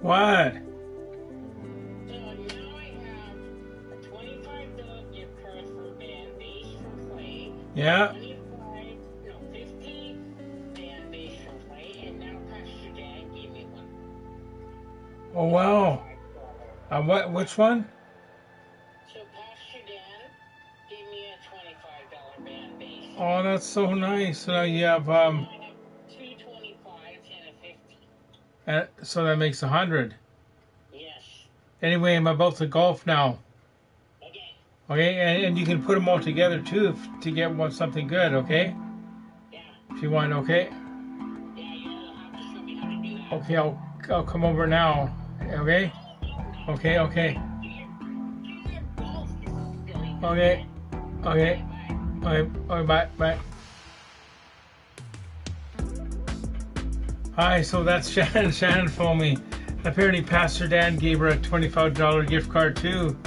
What? So now I have a $25 gift card for Van Base for Play. Yeah. 50 Van Base for Play, and now Pastor Dan gave me one. Oh wow. Which one? So Pastor Dan gave me a $25 Van Base. Oh, that's so nice. So you have I have two 25s and a 50. so that makes 100. Yes. Anyway, I'm about to golf now. Okay. Okay, and you can put them all together too to get something good. Okay. Yeah. If you want, okay. Yeah, you'll have to show me how to do that. Okay, I'll come over now. Okay. Okay. Okay. Okay. Okay. Okay. Bye. Hi. So that's Shannon. Shannon phoned me. Apparently, Pastor Dan gave her a $25 gift card too.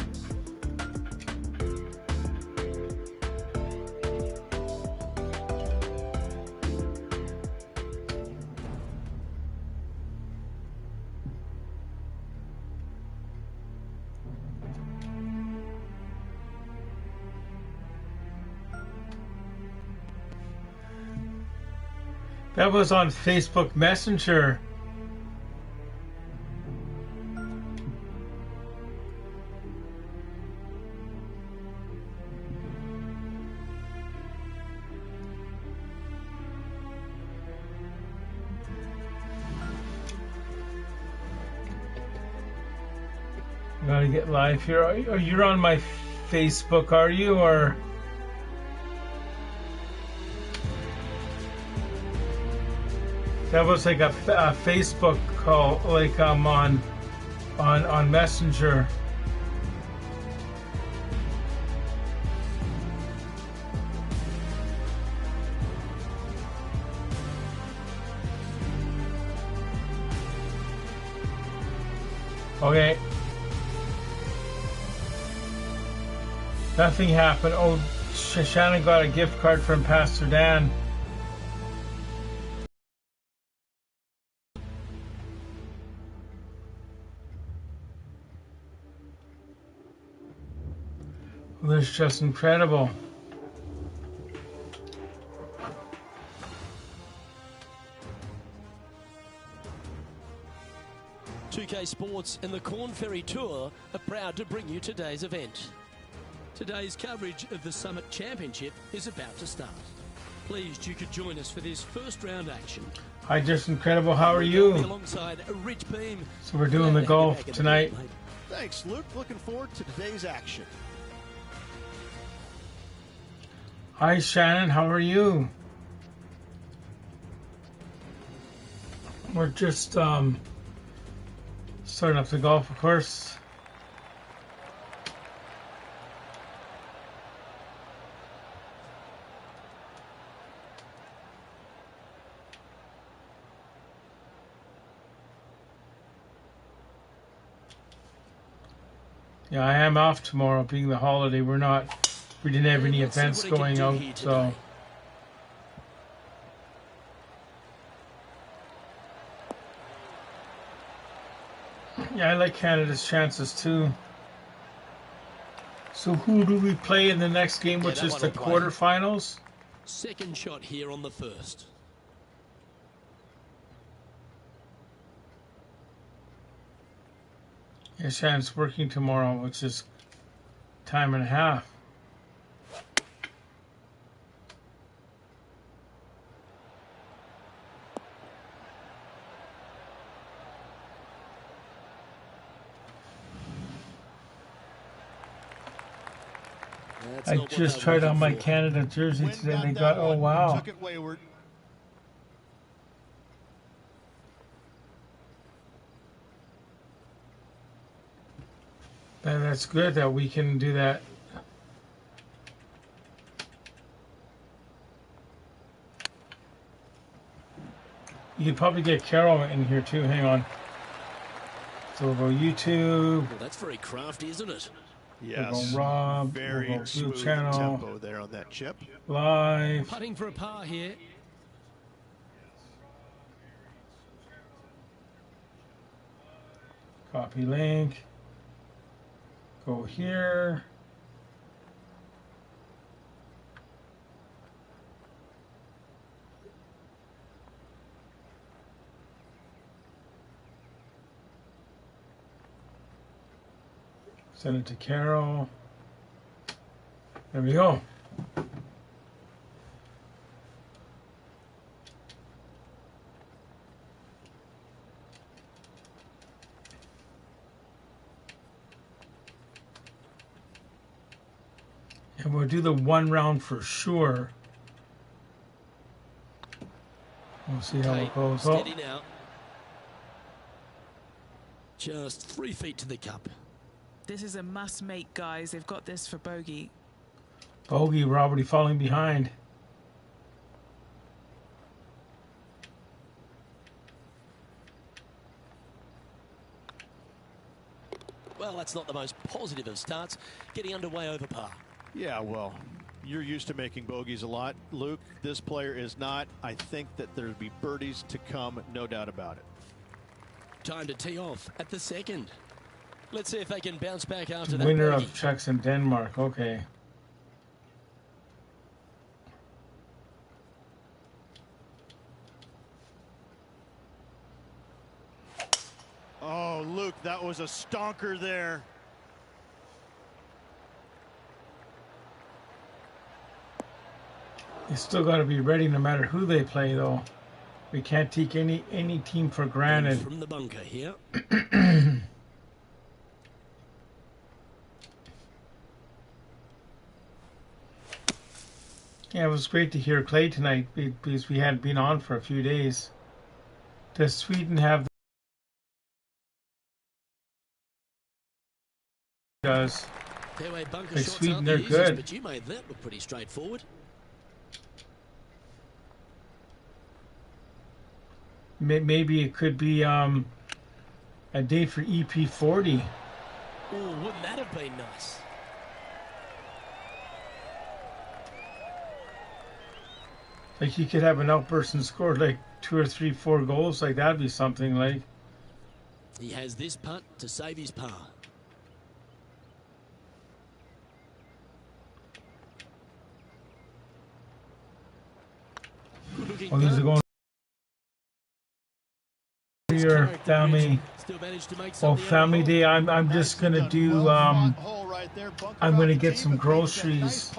That was on Facebook Messenger. Gotta get live here. You're on my Facebook, are you? Or that was like a Facebook call, like on Messenger. Okay. Nothing happened. Oh, Shannon got a gift card from Pastor Dan. Well, that's just incredible. UK Sports and the Corn Ferry Tour are proud to bring you today's event. Today's coverage of the Summit Championship is about to start. Pleased you could join us for this first round action. Hi, just incredible. How are you? Alongside Rich Beam. So we're doing the golf tonight. Thanks, Luke. Looking forward to today's action. Hi, Shannon. How are you? We're just starting up the golf, of course. Yeah, I am off tomorrow, being the holiday. We didn't have any events going out, so. Yeah, I like Canada's chances too. So who do we play in the next game, which is the quarterfinals? Second shot here on the first. Yeah, Shannon's working tomorrow, which is time and a half. I just tried on my Canada jersey today. They got, oh wow. Took it wayward. That's good that we can do that. You could probably get Carol in here too. Hang on. So we'll go YouTube. Well, that's very crafty, isn't it? Yes. We'll go Rob. Very we'll go smooth channel. tempo there on that chip. Live. Putting for a par here. Copy link. Go here. Send it to Carol. There we go. And we'll do the one round for sure. We'll see how it goes. Steady now. Just 3 feet to the cup. This is a must make, guys. They've got this for bogey. Bogey, we're already falling behind. Well, that's not the most positive of starts. Getting underway over par. Yeah, well, you're used to making bogeys a lot, Luke. This player is not. I think that there'll be birdies to come, no doubt about it. Time to tee off at the second. Let's see if they can bounce back after that. Winner bogey. of Czechs in Denmark. Okay. Oh, Luke, that was a stonker there. You still got to be ready no matter who they play, though. We can't take any team for granted. From the bunker here. Yeah, it was great to hear Clay tonight because we hadn't been on for a few days. Does Sweden have does Fairway bunker like shots Sweden, aren't they're the easiest, good. but you made that look pretty straightforward. Maybe it could be a day for EP40. Oh, wouldn't that have been nice? Like he could have an outburst and score like 2 or 3, 4 goals. Like that'd be something. Like He has this putt to save his par. Good looking oh, these are going for your family. Still managed to make Well, something family out of it. day. I'm just gonna do I'm gonna get some groceries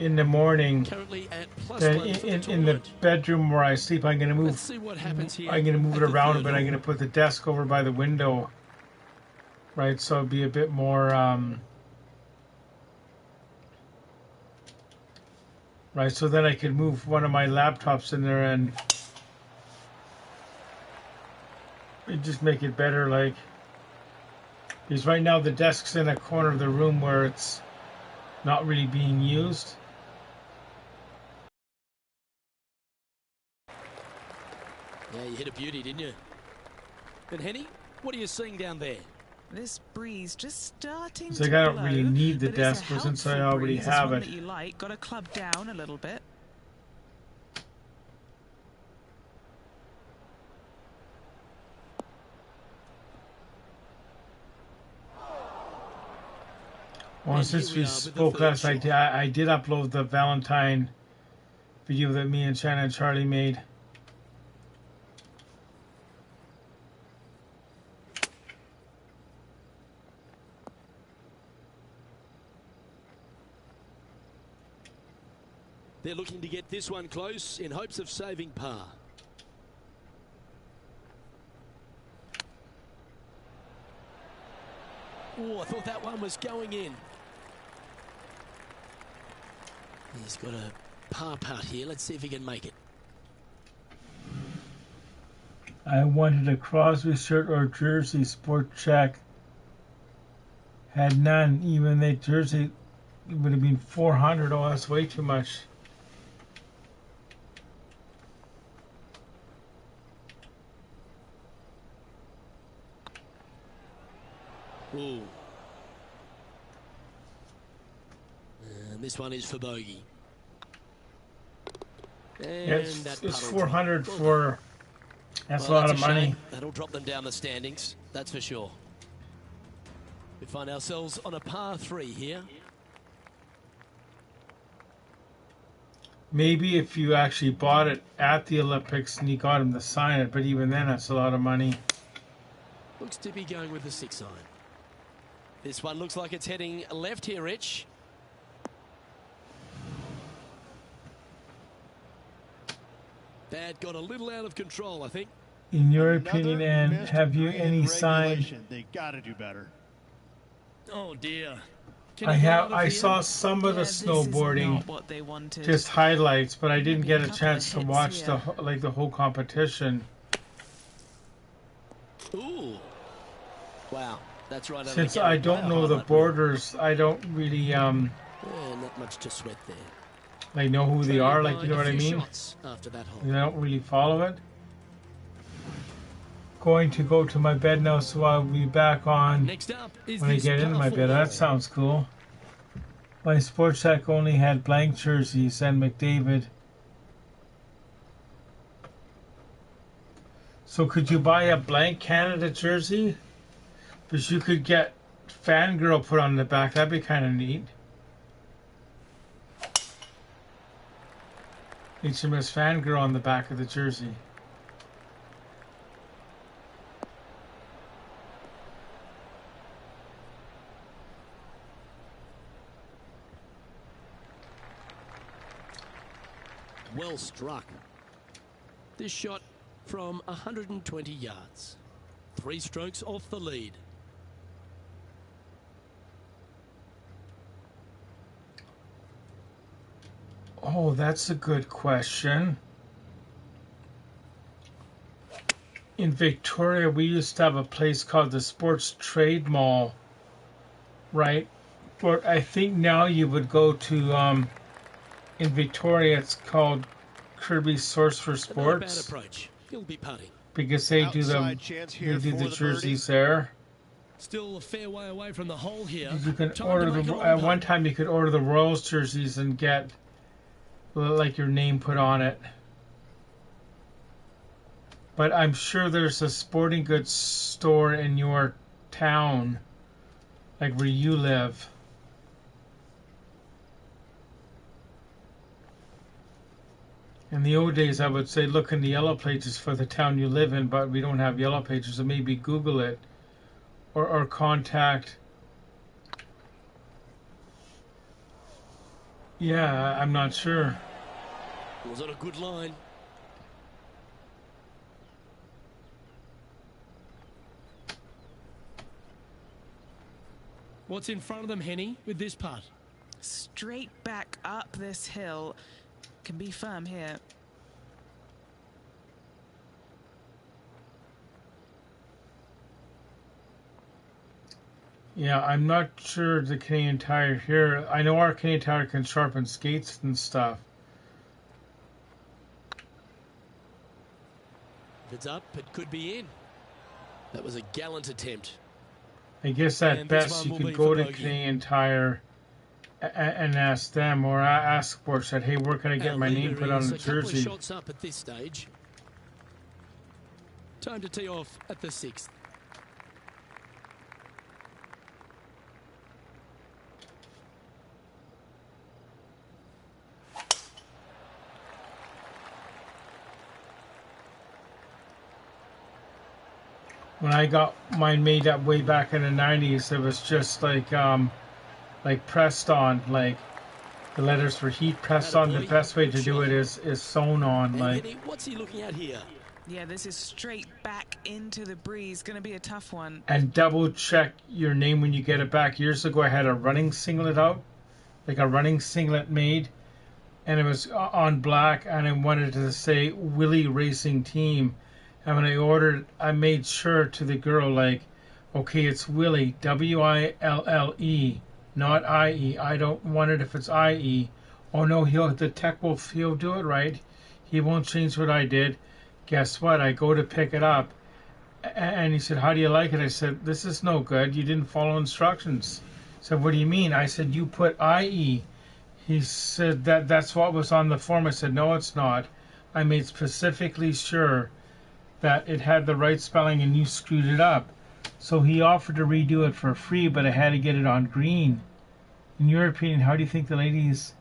in the morning. Currently at plus Then one for the in the tournament. bedroom where I sleep, I'm gonna Let's move. see what happens here. I'm gonna move at it the around a third bit. I'm hole. gonna put the desk over by the window, right? So it'll be a bit more right. So then I could move one of my laptops in there and just make it better. Like because right now the desk's in a corner of the room where it's not really being used. Yeah, you hit a beauty, didn't you? And Henny, what are you seeing down there? This breeze just starting It's to like I don't blow, really need the but it's desk a since I helpful already breeze. have It's one it. that you like. Got to club down a little bit. Well, And since here we we are with the spoke third last night, shot. I did upload the Valentine video that me and Shannon and Charlie made. They're looking to get this one close in hopes of saving par. Oh, I thought that one was going in. He's got a par putt here. Let's see if he can make it. I wanted a Crosby shirt or jersey, sport check. Had none. Even the jersey would have been 400. Oh, that's way too much. Ooh. And this one is for bogey. And It's that it's putt will 400 drop. for That's Well, a lot that's of money. shame. That'll drop them down the standings, that's for sure. We find ourselves on a par 3 here. Maybe if you actually bought it at the Olympics and you got him to sign it, but even then, that's a lot of money. Looks to be going with the 6 iron. This one looks like it's heading left here, Rich. That got a little out of control, I think. In your Another opinion, Ann, missed have you green any sign? regulation. They got to do better. Oh dear. Can I he get have. out of I here? saw some of the Yeah, this is snowboarding, not what they wanted. just highlights, but I didn't Maybe get a a couple chance of to hits watch here. the whole competition. Ooh. Wow. That's right. over Since Garrett. I don't Right know the highlight reel. borders, I don't really Yeah, not much to sweat there. like know who they Trailed are. by Like, you know a what I few mean? shots after that hole. I don't really follow it. Going to go to my bed now, so I'll be back on Next up is when I this get into my powerful bed. That hole. sounds cool. My sports shack only had blank jerseys and McDavid. So could you buy a blank Canada jersey? Because you could get Fangirl put on the back. That'd be kind of neat. HMS Fangirl on the back of the jersey. Well struck. This shot from 120 yards. 3 strokes off the lead. Oh, that's a good question. In Victoria, we used to have a place called the Sports Trade Mall, right? But I think now you would go to, in Victoria, it's called Kirby's Source for Not a bad Sports, approach. He'll be putting. because they do Outside the chance here they do for the the jerseys there. Still a fair way away from the hole here. You can Time order to make the a long at one putt. time you could order the Royals jerseys and get like your name put on it. But I'm sure there's a sporting goods store in your town, like where you live. In the old days, I would say look in the yellow pages for the town you live in, but we don't have yellow pages, so maybe Google it or contact. Yeah, I'm not sure. Was on a good line. What's in front of them, Henny, with this putt? Straight back up this hill. Can be firm here. Yeah, I'm not sure the Canadian Tire here. I know our Canadian Tire can sharpen skates and stuff. If it's up, it could be in. That was a gallant attempt. I guess at And this best one you will could be go for to bogey. Canadian Tire and ask them, or ask Sports that, hey, where can I get Our my name leader put on is the a couple of jersey? shots up at this stage. Time to tee off at the 6th. When I got mine made up way back in the 90s, it was just like pressed on, like the letters for heat pressed on. The Attaboy. best way to Good do shot. it is sewn on, And like. Henny, what's he looking at here? Yeah, this is straight back into the breeze. Going to be a tough one. And double check your name when you get it back. Years ago, I had a running singlet out, like a running singlet made, and it was on black, and I wanted to say Willie Racing Team. And when I ordered, I made sure to the girl, like, okay, it's Willie, Wille, not IE. I don't want it if it's IE. Oh no, the tech will, he'll do it right. He won't change what I did. Guess what? I go to pick it up, and he said, how do you like it? I said, this is no good. You didn't follow instructions. He said, what do you mean? I said, you put IE. He said, that's what was on the form. I said, no, it's not. I made specifically sure that it had the right spelling and you screwed it up. So he offered to redo it for free, but I had to get it on green. In your opinion, how do you think the ladies...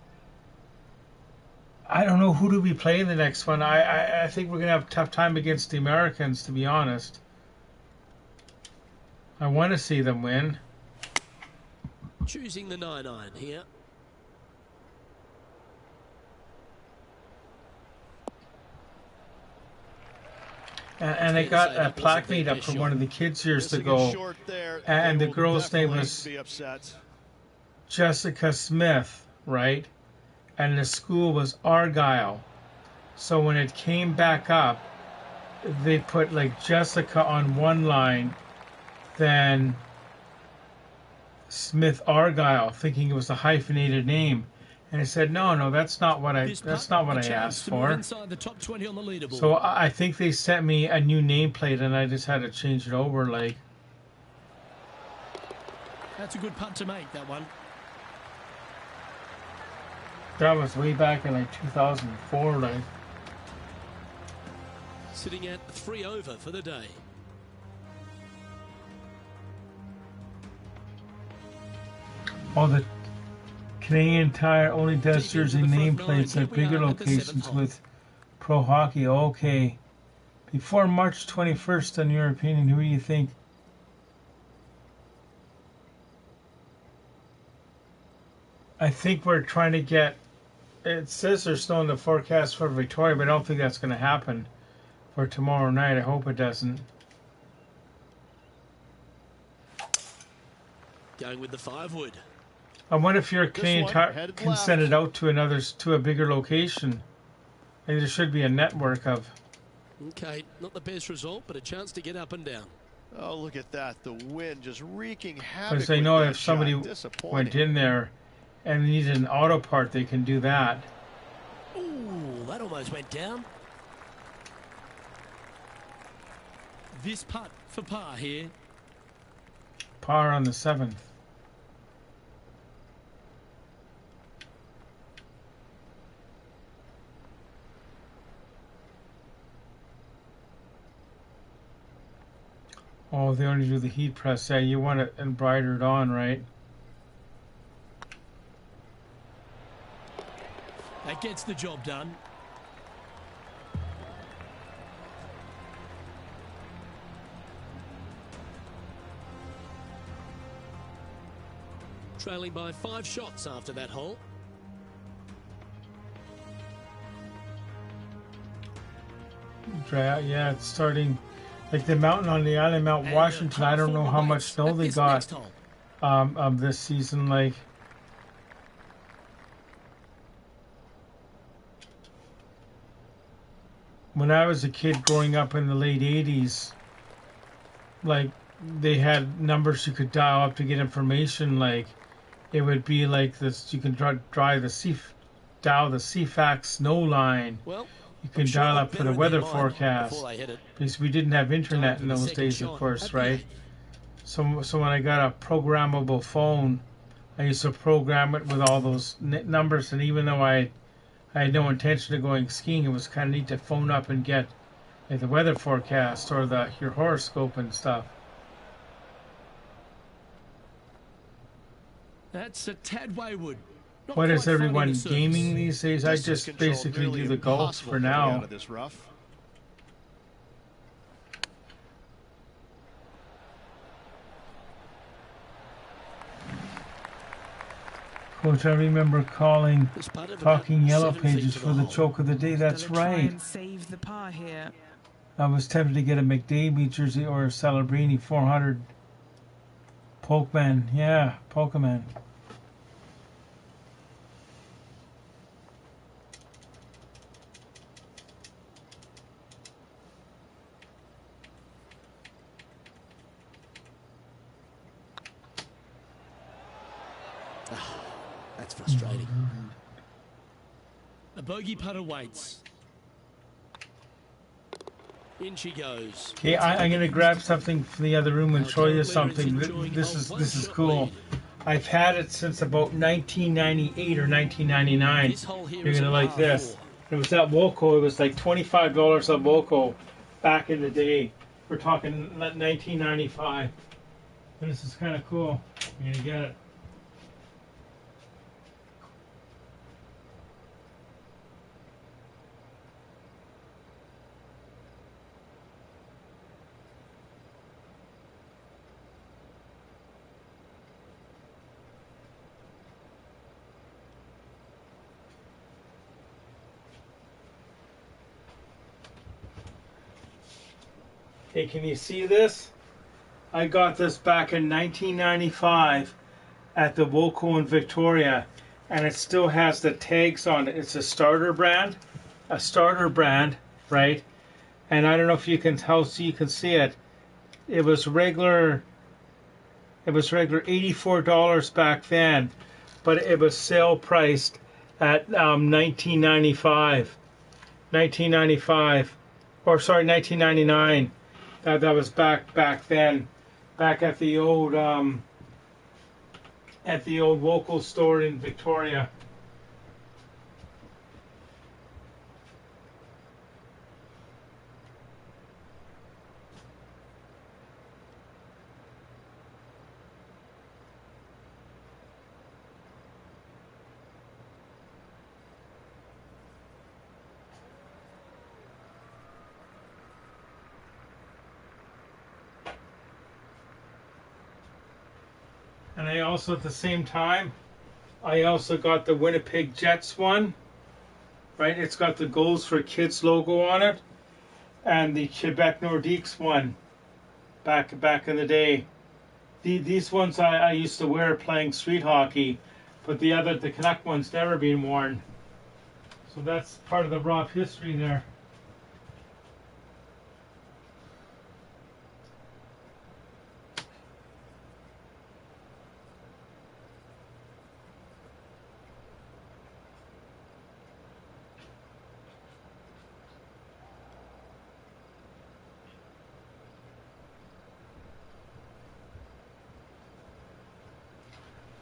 I don't know who do we play in the next one. I think we're going to have a tough time against the Americans, to be honest. I want to see them win. Choosing the 9-iron here. And I got a plaque made up for one of the kids years ago. And the girl's name was Jessica Smith, right? And the school was Argyle. So when it came back up, they put like Jessica on one line, then Smith Argyle, thinking it was a hyphenated name. And I said, no, that's not what I asked for. So I think they sent me a new nameplate, and I just had to change it over. Like, that's a good punt to make, that one. That was way back in like 2004, like. Sitting at 3 over for the day. Oh, the Canadian Tire only does jersey nameplates at bigger locations with pro hockey. Okay. Before March 21st, in your opinion, who do you think? I think we're trying to get... It says there's snow in the forecast for Victoria, but I don't think that's going to happen for tomorrow night. I hope it doesn't. Going with the 5-wood. I wonder if your Canadian Tire can send it out to a bigger location. Maybe there should be a network of. Okay, not the best result, but a chance to get up and down. Oh, look at that. The wind just wreaking havoc. Because they know if somebody went in there and needed an auto part, they can do that. Ooh, that almost went down. This putt for par here. Par on the 7th. Oh, they only do the heat press. Yeah, you want it embroidered on, right? That gets the job done. Trailing by 5 shots after that hole. Yeah, it's starting. Like the mountain on the island, Mount Washington, I don't know how much snow they got this season. Like, when I was a kid growing up in the late 80s, like, they had numbers you could dial up to get information. Like, it would be like this, you can dial the CFAX snow line. Well, you can dial up for the weather forecast, because we didn't have internet in those days, of course, right? So when I got a programmable phone, I used to program it with all those numbers, and even though I had no intention of going skiing, it was kind of neat to phone up and get like, the weather forecast or your horoscope and stuff. That's a tad wayward. What is everyone gaming these days? I just basically do the golf for now. Coach, I remember talking Yellow Pages for the choke of the day. That's right. And save the par here. I was tempted to get a McDavid jersey or a Celebrini 400 Pokeman. Yeah, Pokemon. That's frustrating. A bogey putt awaits. In she goes. Okay, I'm gonna grab something from the other room and show you something. This is cool. I've had it since about 1998 or 1999. You're gonna like this. It was at Woco. It was like $25 at Woco, back in the day. We're talking 1995. And this is kind of cool. You're gonna get it. Hey, can you see this? I got this back in 1995 at the Woco in Victoria, and it still has the tags on it. It's a starter brand, right? And I don't know if you can tell, so you can see it. It was regular $84 back then, but it was sale priced at 1995, or sorry, 1999. That was back then, back at the old Woco store in Victoria. And I also, at the same time, I also got the Winnipeg Jets one, right? It's got the Goals for Kids logo on it, and the Quebec Nordiques one, back in the day. These ones I used to wear playing street hockey, but the Canuck one's never been worn. So that's part of the rough history there.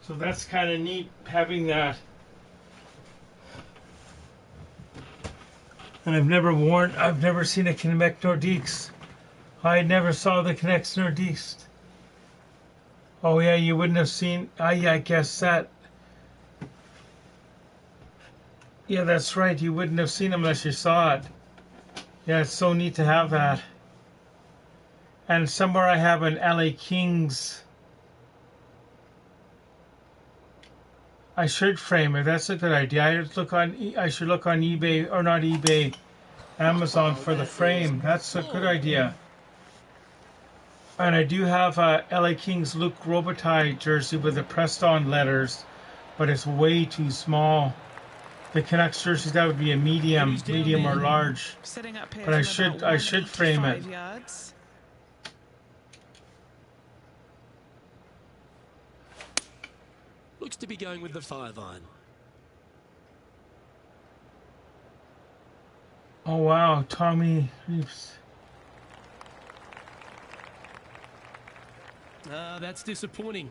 So that's kind of neat having that. And I've never seen a Quebec Nordiques. I never saw the Canucks Nordiques. Oh yeah, you wouldn't have seen, yeah, I guess that. Yeah, that's right, you wouldn't have seen them unless you saw it. Yeah, it's so neat to have that. And somewhere I have an LA Kings. I should frame it. That's a good idea. I should look on eBay, or not eBay, Amazon for the frame. That's a good idea. And I do have a LA Kings Luke Robitaille jersey with the pressed on letters, but it's way too small. The Canucks jerseys, that would be a medium or large. Setting up here But I from should frame it. 185 yards. Looks to be going with the 5-iron. Oh wow, Tommy Reeves. That's disappointing.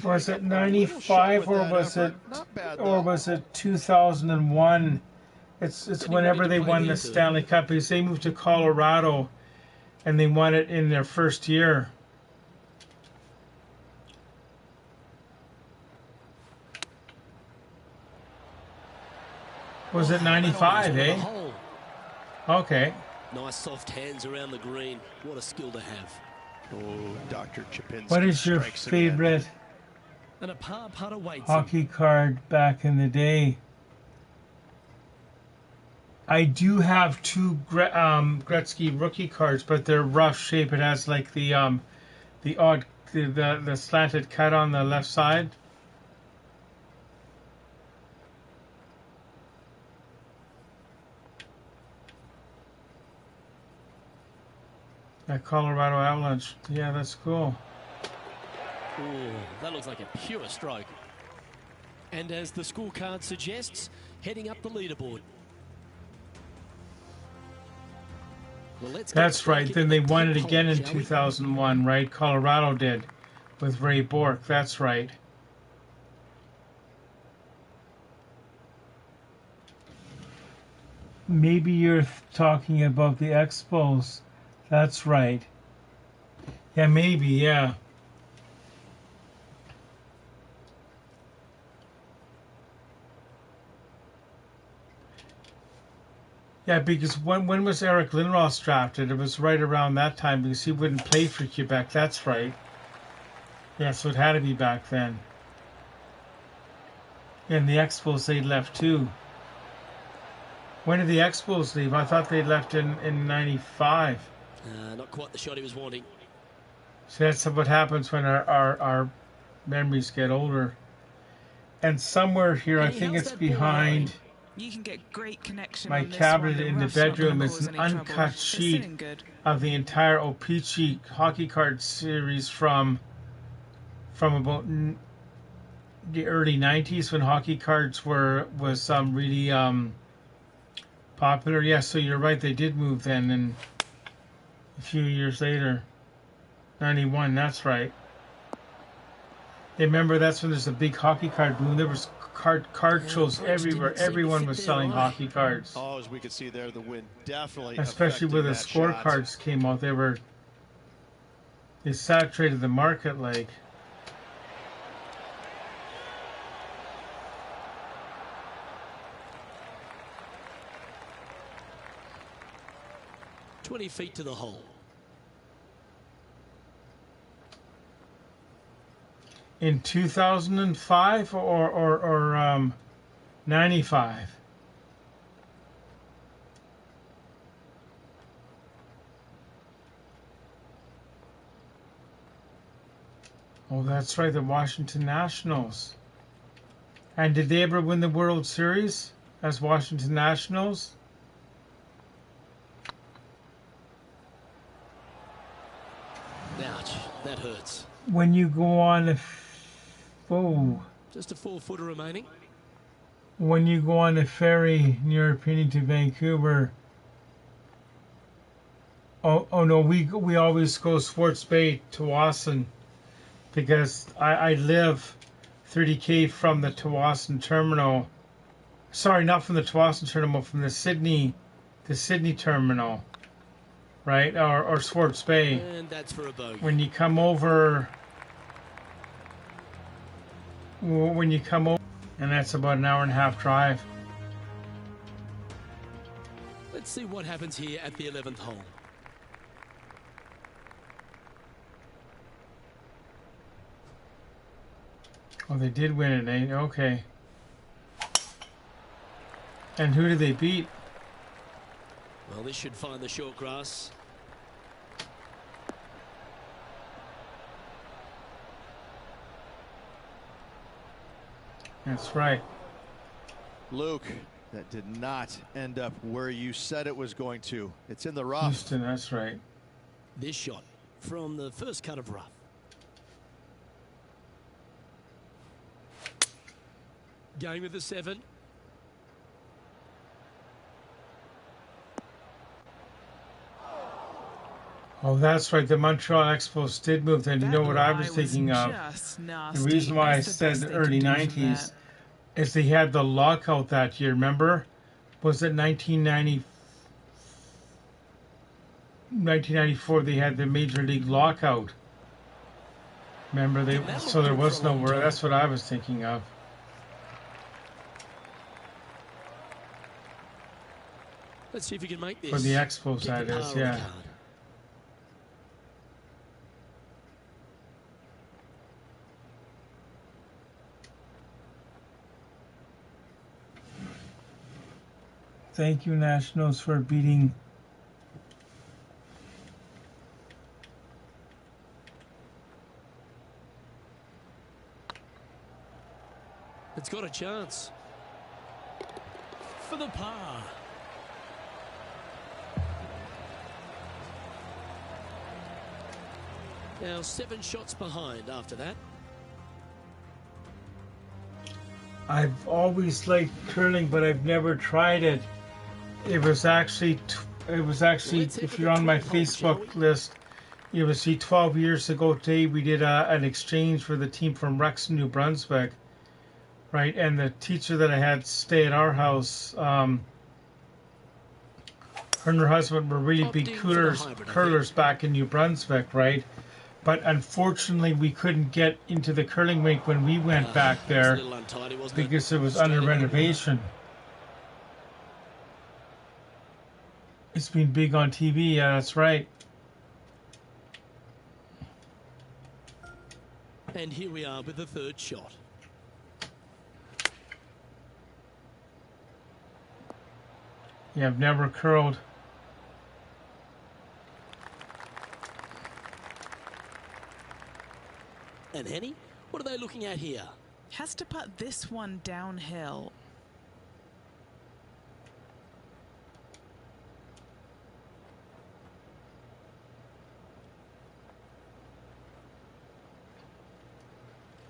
Was it 95 or was it 2001? It's whenever they won the Stanley Cup, because they moved to Colorado and they won it in their first year. Was it 95, eh? Okay. Nice soft hands around the green. What a skill to have. Oh, Dr. Chapinski. What is your favorite Again. And a par putt awaits hockey card back in the day? I do have two Gretzky rookie cards, but they're rough shape. It has like the slanted cut on the left side. That Colorado Avalanche. Yeah, that's cool. Oh, that looks like a pure stroke. And as the scorecard suggests, heading up the leaderboard. Well, that's right. Then they won it again in 2001, right? Colorado did with Ray Bourque. That's right. Maybe you're talking about the Expos. That's right. Yeah, maybe, yeah. Yeah, because when was Eric Lindros drafted? It was right around that time because he wouldn't play for Quebec. That's right. Yeah, so it had to be back then. And the Expos, they left too. When did the Expos leave? I thought they left in 95. Not quite the shot he was wanting. So that's what happens when our memories get older. And somewhere here, I think it's behind You can get great connection my on this cabinet one. in the bedroom is an uncut sheet of the entire O-Pee-Chee hockey card series from about the early 90s when hockey cards was really popular. Yeah, so you're right, they did move then, and a few years later, 91, that's right. Remember, that's when there's a big hockey card boom. There was card shows everywhere. Everyone was selling hockey cards. Oh, as we could see there, the wind definitely especially when the scorecards came out. They saturated the market like. "20 feet to the hole." In 2005 or 95? Oh, that's right, the Washington Nationals. And did they ever win the World Series as Washington Nationals? Ouch, that hurts. When you go on Just a 4-footer remaining. when you go on a ferry, in your opinion, to Vancouver. Oh no, we always go Swartz Bay to Tawasin because I live 30K from the Tawasin terminal. Sorry, not from the Tawasin terminal, from the Sydney terminal, right? Or Swartz Bay. And that's for a bogey. When you come over, and that's about an hour and a half drive. Let's see what happens here at the 11th hole. Oh, they did win it, eh? Okay. And who did they beat? Well, this should find the short grass. That's right. Luke, that did not end up where you said it was going to. It's in the rough. Houston, that's right. This shot from the first cut of rough. Going with the 7. Oh, that's right. The Montreal Expos did move then. You know what I was thinking of? The reason why I said the early 90s is they had the lockout that year, remember? Was it 1994 they had the Major League lockout. Remember, so there was no word. That's what I was thinking of. Let's see if you can make this. For the Expos, that is, yeah. Card. Thank you, Nationals, for beating. It's got a chance. For the par. Now 7 shots behind after that. I've always liked curling, but I've never tried it. It was actually, if you're on my Facebook list, you will see 12 years ago today we did an exchange for the team from Rexon, New Brunswick, right? And the teacher that I had stay at our house, her Her and her husband were really big Opting for the curlers, hybrid curlers back in New Brunswick, right? But unfortunately, we couldn't get into the curling rink when we went back It was a there little untidy, wasn't it? because it was Straight under ahead now. renovation. It's been big on TV, yeah, that's right. And here we are with the third shot. Yeah, I've never curled. And Henny, what are they looking at here? Has to put this one downhill.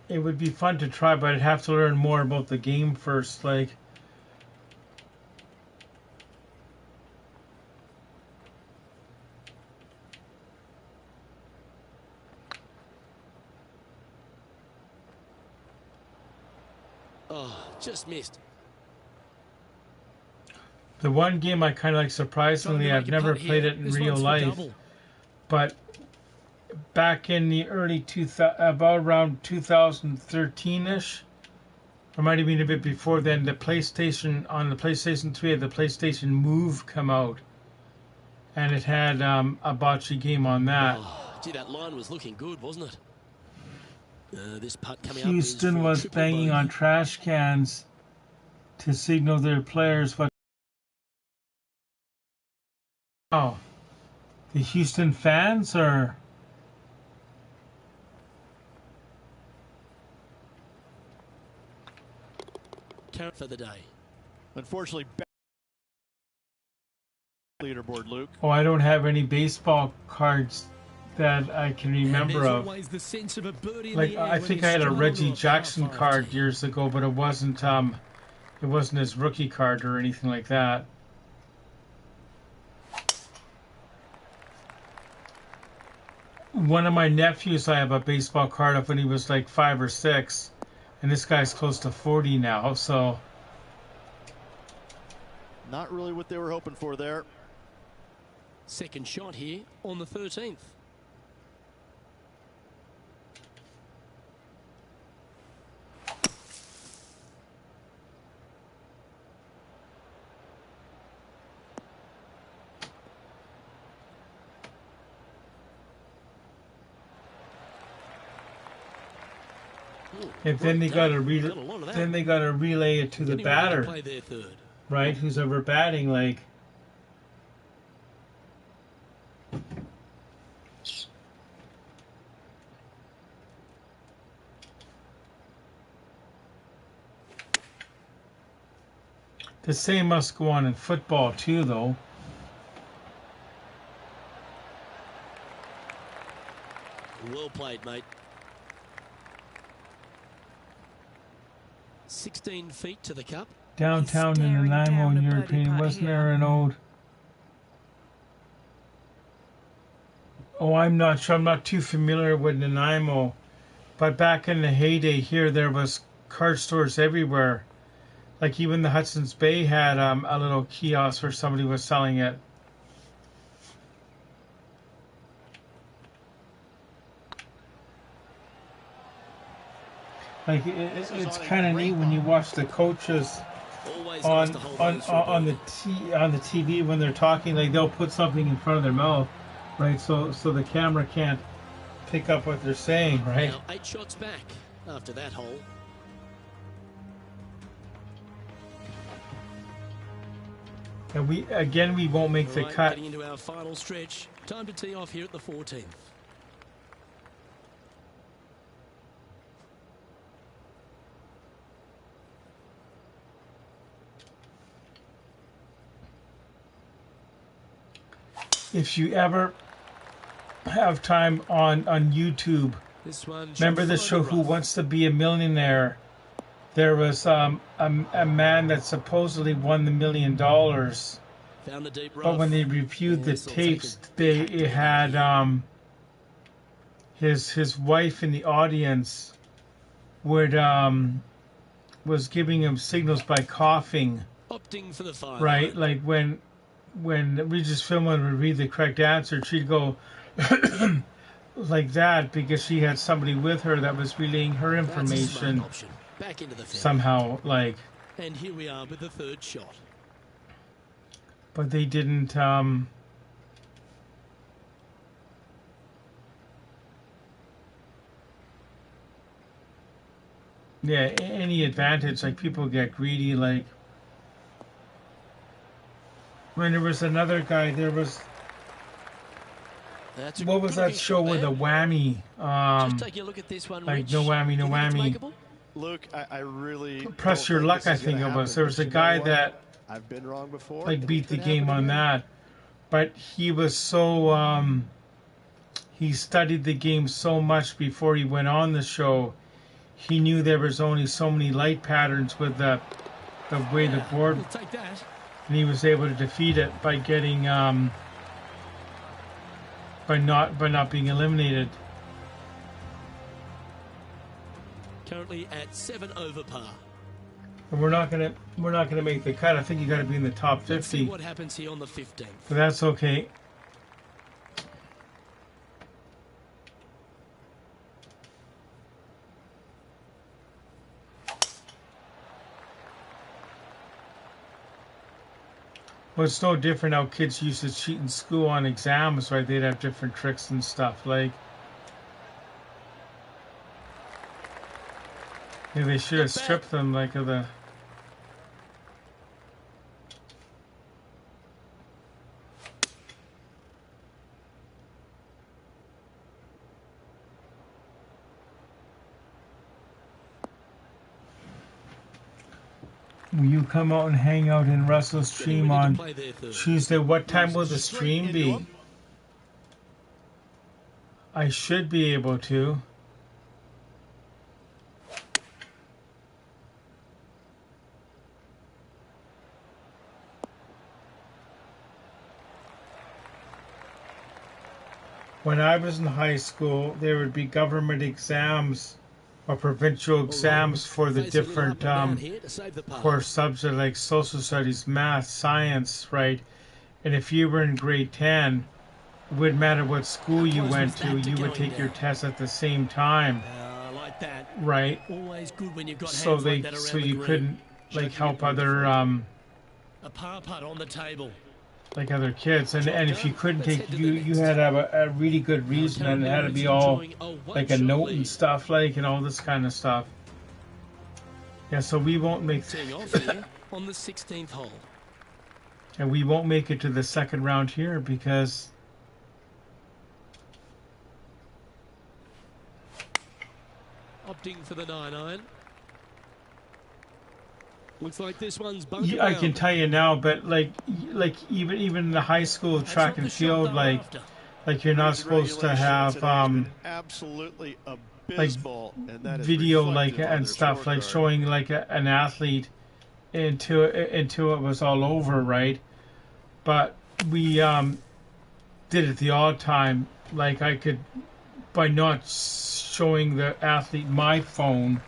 It would be fun to try, but I'd have to learn more about the game first, like. Oh, just missed. The one game I kind of like, surprisingly, Trying I've to make a never putt played here. it in This real one's for life, double. but back in the early 2000, about around 2013-ish, or might have been a bit before then, the PlayStation, on the PlayStation 3, had the PlayStation Move come out, and it had a bocce game on that. Oh, gee, that line was looking good, wasn't it? This putt coming Houston up is was triple banging bogey. on trash cans to signal their players what. Oh, the Houston fans are. Carrot for the day. Unfortunately, leaderboard, Luke. Oh, I don't have any baseball cards that I can And remember there's of. always the sense of a birdie in Like the air I when think you I had a stroll Reggie onto a Jackson par five card tee. years ago, but it wasn't his rookie card or anything like that. One of my nephews, I have a baseball card of when he was like 5 or 6, and this guy's close to 40 now. So Not really what they were hoping for there. Second shot here on the 13th. and then they got to Got a lot of that. relay it to the Anyone gonna batter, play their third. right? Who's ever batting, like. The same must go on in football too, though. Well played, mate. 16 feet to the cup. Downtown in staring Nanaimo down in a birdie European, putt wasn't here. there an old? Oh, I'm not sure. I'm not too familiar with Nanaimo, but back in the heyday here, there was card stores everywhere. Like even the Hudson's Bay had a little kiosk where somebody was selling it. Like it's kind of neat when you watch the coaches Always on nice to hold those for a on birdie. on the TV when they're talking. Like they'll put something in front of their mouth, right? So the camera can't pick up what they're saying, right? Now 8 shots back after that hole. And we won't make the Right, cut. getting into our final stretch. Time to tee off here at the 14th. If you ever have time on YouTube, This one. should remember the follow show Who rough. Wants to Be a Millionaire? There was a man that supposedly won the $1 million, Found the deep rough. but when they reviewed the This will take tapes, a big it had his wife in the audience would was giving him signals by coughing, Opting for the fire. right? Like when when Regis Philbin would read the correct answer, she'd go like that because she had somebody with her that was relaying her That's a smart information option. Back into the field. somehow, like. And here we are with the third shot. But they didn't. Yeah, any advantage, like people get greedy. Like when there was another guy, there was. That's a What was that good show with there. a whammy? Just take a look at this one, like Rich. no whammy, no You think it's whammy. makeable? Luke, I really Press don't your think luck, this I is gonna think it was. happen, There was but a you know guy what? that I've been wrong before. like and beat it the could game happen on again. that, but he was so he studied the game so much before he went on the show. He knew there was only so many light patterns with the way the board, We'll take that. and he was able to defeat it by getting by not being eliminated. Currently at 7 over par. And we're not gonna make the cut. I think you got to be in the top Let's see 50, what happens here on the 15th. but that's okay. Well, it's no different how kids used to cheat in school on exams, right? They'd have different tricks and stuff. Like, yeah, they should have stripped them like of the. Will you come out and hang out in Russell's stream Ready to on play there third. Tuesday? What time will the Straight stream into be? him. I should be able to. When I was in high school, there would be government exams or provincial exams for the Face a little different up and down here to save the par. course subjects like social studies, math, science, right? And if you were in grade 10, it wouldn't matter what school you close went was that to, to you would going take your down? test at the same time, Like that. right? Always good when you've got So hands they like that around so the you green. couldn't like Checking help it other A par putt on the table. like other kids, and if you couldn't Let's take head to you the you next. had to have a really good reason, and it had to be all like a note and stuff, like, and all this kind of stuff. Yeah, so we won't make Teeing off here on the 16th hole. and we won't make it to the second round here because Opting for the 9-iron. Looks like this one's bunker I can bound. tell you now, but like even in the high school That's track not and the shot field, they're like after. you're not Rules and supposed to regulations have today has been absolutely abysmal, and that is video reflective like on and their stuff like scorecard. showing like an athlete until it was all over, right? But we did it the odd time. Like I could, by not showing the athlete my phone,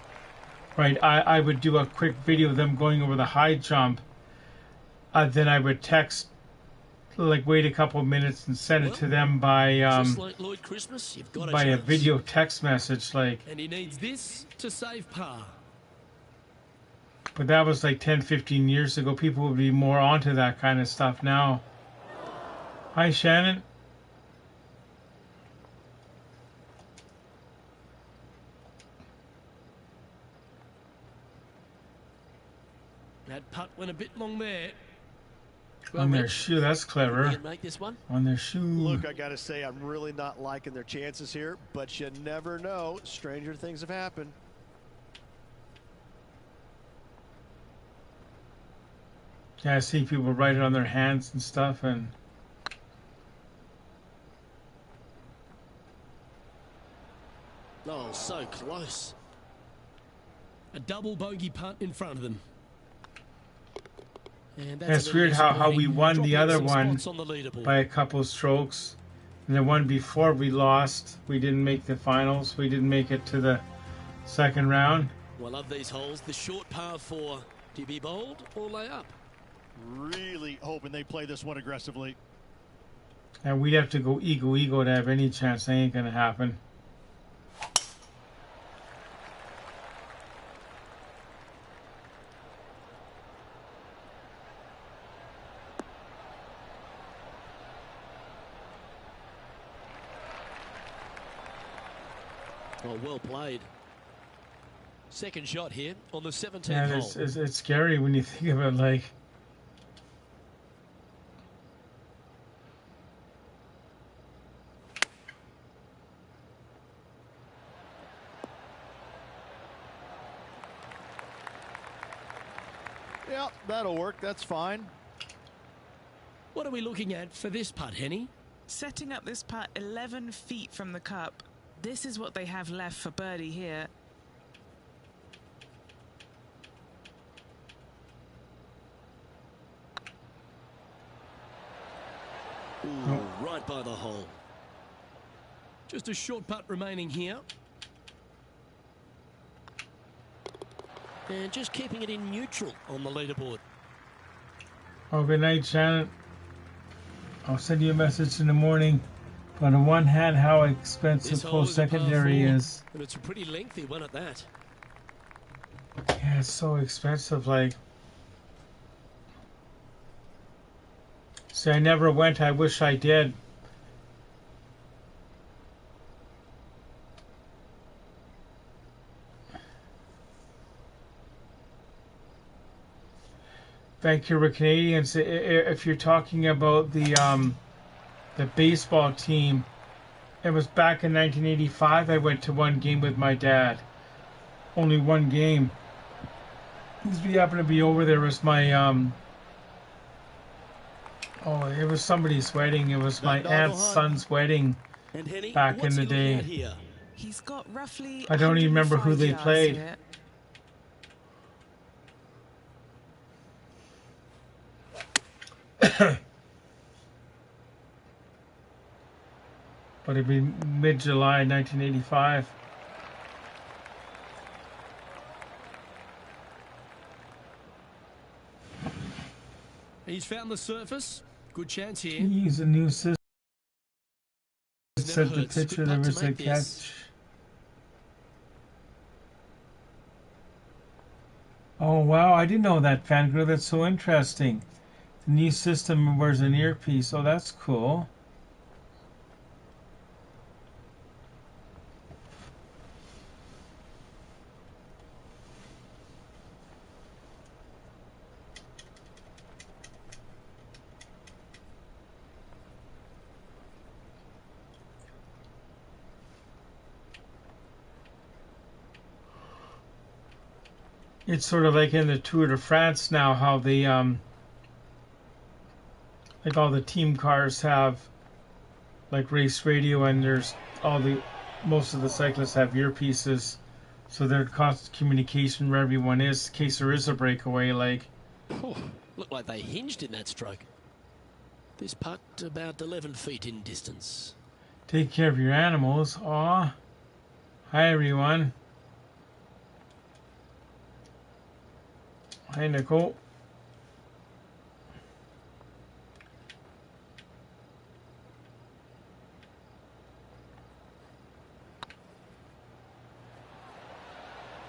right? I would do a quick video of them going over the high jump. Then I would text, like wait a couple of minutes and send it to them by Just like Lloyd Christmas, you've got by a chance. video text message, like. And he needs this to save par. But that was like 10, 15 years ago. People would be more onto that kind of stuff now. Hi, Shannon. That putt went a bit long there. Well, On their Rich, shoe, that's we clever. can make this one. On their shoe. Luke, I got to say, I'm really not liking their chances here, but you never know. Stranger things have happened. Yeah, I see people write it on their hands and stuff, and Oh, so close. A double bogey putt in front of them. And That's a little weird how we disappointing. won the Dropping other some one spots on the leaderboard. by a couple strokes. And the one before we lost, we didn't make the finals. We didn't make it to the second round. Well, of these holes, the short par 4. Do you be bold or lay up? Really hoping they play this one aggressively. And we'd have to go ego to have any chance. That ain't gonna happen. Well played. Second shot here on the 17th Yeah, hole. it's scary when you think of it. Like, Yeah, that'll work. That's fine. What are we looking at for this putt, Henny? Setting up this putt 11 feet from the cup. This is what they have left for birdie here. Ooh, right by the hole. Just a short putt remaining here. And just keeping it in neutral on the leaderboard. oh, good night, Shannon. I'll send you a message in the morning. But on one hand, how expensive This hole is a par post-secondary 4, is. and it's a pretty lengthy one at that. Yeah, it's so expensive. Like, see, I never went. I wish I did. Vancouver Canadians. If you're talking about the baseball team, it was back in 1985. I went to one game with my dad. Only one game. Because we happened to be over there. It was my oh, it was somebody's wedding. It was my aunt's son's wedding And Henny, back in what's the he looking at day. here? He's got roughly I don't even remember who 105 they yards played. here. But it'd be mid-July 1985. He's found the surface. Good chance here. Use a new system. Never Said the hurts. Good pitcher putt there to was a make this. catch. Oh wow, I didn't know that, Fangirl. That's so interesting. The new system wears an earpiece. Oh, that's cool. It's sort of like in the Tour de France now, how the like all the team cars have like race radio, and there's most of the cyclists have earpieces, so they're constant communication where everyone is in case there is a breakaway. Like, Oh, looked like they hinged in that stroke. This putt about 11 feet in distance. take care of your animals. Aw, hi everyone. Hi Nicole.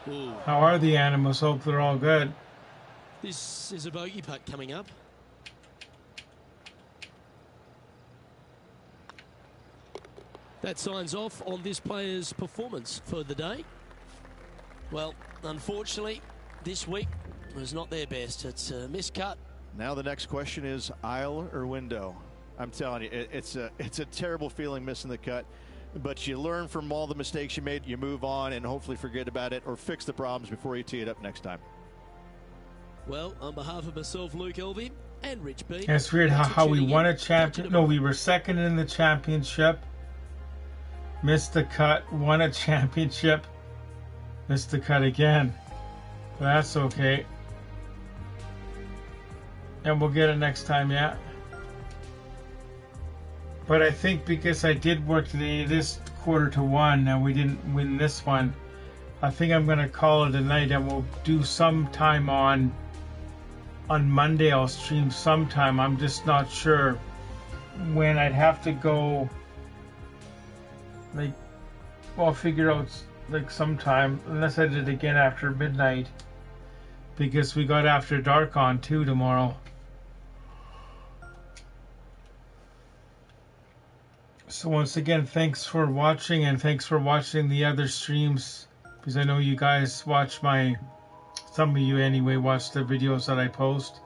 Ooh, How are the animals? Hope they're all good. this is a bogey putt coming up. That signs off on this player's performance for the day. Well, unfortunately, this week was not their best. It's a miscut. Now the next question is aisle or window. I'm telling you, it's a terrible feeling missing the cut, but you learn from all the mistakes you made, you move on, and hopefully forget about it or fix the problems before you tee it up next time. Well, on behalf of myself, Luke Elvey, and Rich B. Yeah, it's weird thanks for how we tuning won in. a champion. Catch you No, tomorrow. we were second in the championship. Missed the cut. Won a championship. Missed the cut again. But that's okay. And we'll get it next time, yeah. But I think because I did work today, this quarter to one, and we didn't win this one, I think I'm going to call it a night, and we'll do some time on on Monday I'll stream sometime. I'm just not sure when. I'd have to go, like, well, I'll figure out like sometime, unless I did it again after midnight, because we got After Dark on too tomorrow. So once again, thanks for watching, and thanks for watching the other streams, because I know you guys watch some of you anyway, watch the videos that I post.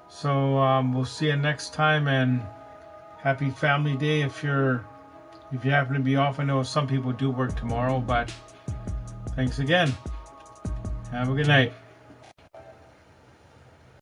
So we'll see you next time, and happy Family Day if you happen to be off. I know some people do work tomorrow, but thanks again. Have a good night.